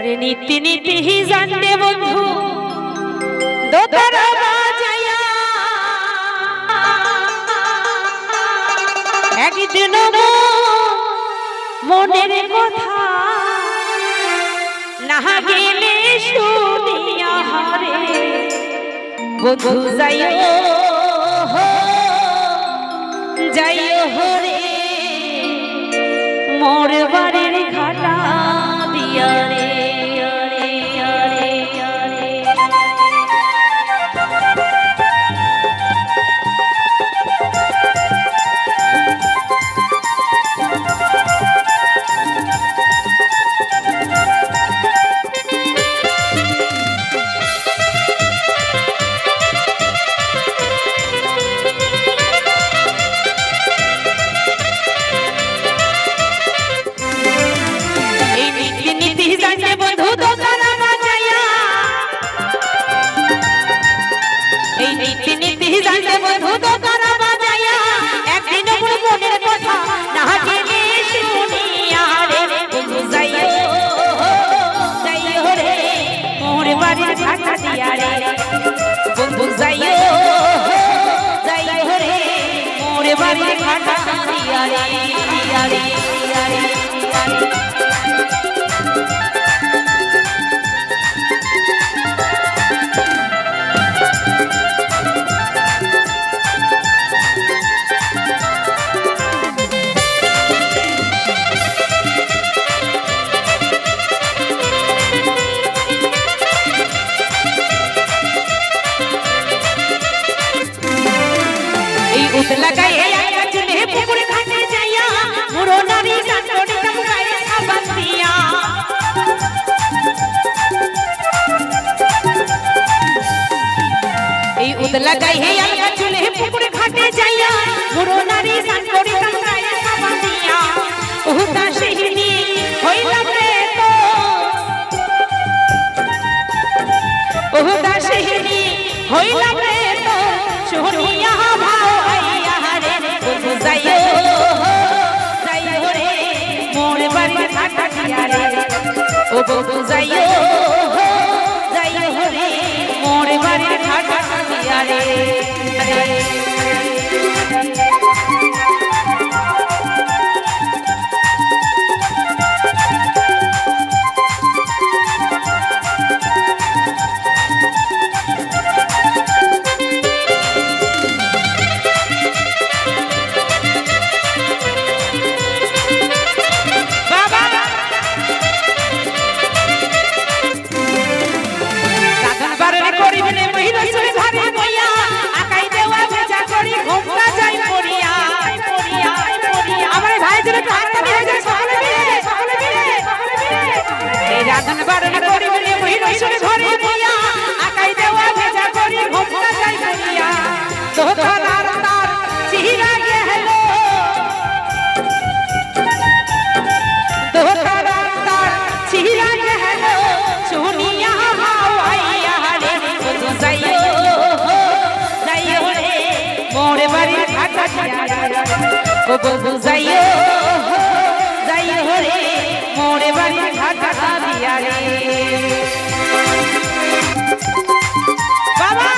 আরে নীতি নীতি জানতে বন্ধু দোতারা বাজায়া একদিন মনের কথা না গেলে শুনিয়া হারে বন্ধু যাইও যাইও হরে মোর বাড়ির ঘাটা দিয়া রে বন্ধু যাইও যাইও রে মোরে বাড়ি ঘাটা দিয়া রে लगाए आया चुने पुकुर घाटे जाया मुरो नारी संतोड़ी तमगाए साबंतिया ए उद लगाए आया चुने पुकुर घाटे जाया मुरो नारी संतोड़ी तमगाए साबंतिया उहुता शहीनी होइला रे तो उहुता शहीनी होइला रे तो सोनिया भाव যাইও যাইও রে মোর বাড়ি ঘাটা দিয়া রে ও বন্ধু যাইও যাইও রে মোর বাড়ি ঘাটা দিয়া রে রাধন বারণ করি বলে মহিলা শুনে ঘরে দিয়া আকাই দেওয়া ভেজা করি ঘুমটা যাই করিয়া তোতার তার চিহিরা গেলো তোতার তার চিহিরা গেলো শুনিয়া হাওয়াইয়া রে বন্ধু যাইও যাইও রে মোর বাড়ি ঘাটা দিয়া ও বন্ধু যাইও যাইও রে মোর বাড়ি ঘাটা দিয়া রে বাবা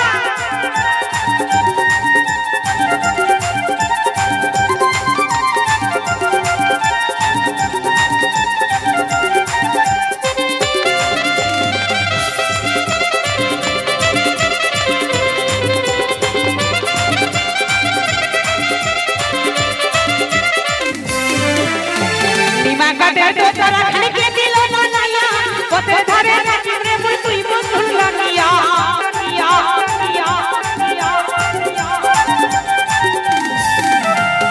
নিমা কাটে তো তারা খাইকে দিল বানাইয়া পথে ধারে রাখি রে মুই তুই বন্ধু লাগিয়া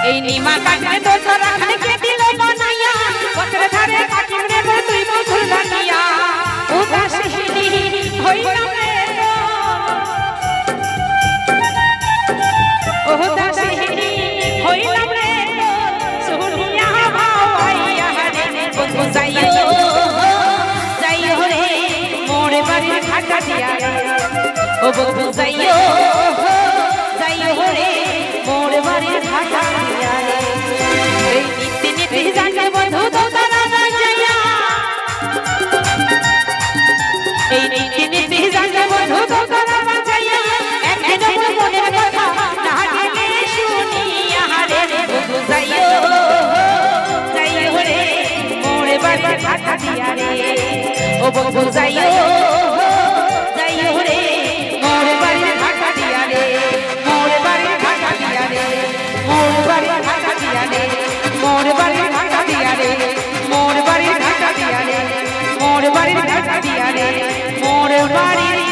এই নিমা কাটে তো তারা খাইকে দিল বানাইয়া পথে ধারে রাখি রে মুই তুই বন্ধু লাগিয়া উদাসীনী হইলাম রে ও উদাসীনী হইলাম রে শুনিয়া ভাওয়াইয়া রে বন্ধু যাইও যাইও রে মোর বাড়ি ঘাটা দিয়া রে ও বন্ধু যাইও যাইও রে মোর বাড়ি ঘাটা দিয়া রে এই নীতি নীতি জানে বন্ধু তো তারা যাইয়া বন্ধু যাইও যাইও রে মোর বাড়ির ঢাকা দিয়া রে মোর বাড়ির ঢাকা দিয়া রে মোর বাড়ির ঢাকা দিয়া রে মোর বাড়ির ঢাকা দিয়া রে মোর বাড়ির ঢাকা দিয়া রে মোর বাড়ির ঢাকা দিয়া রে মোর বাড়ির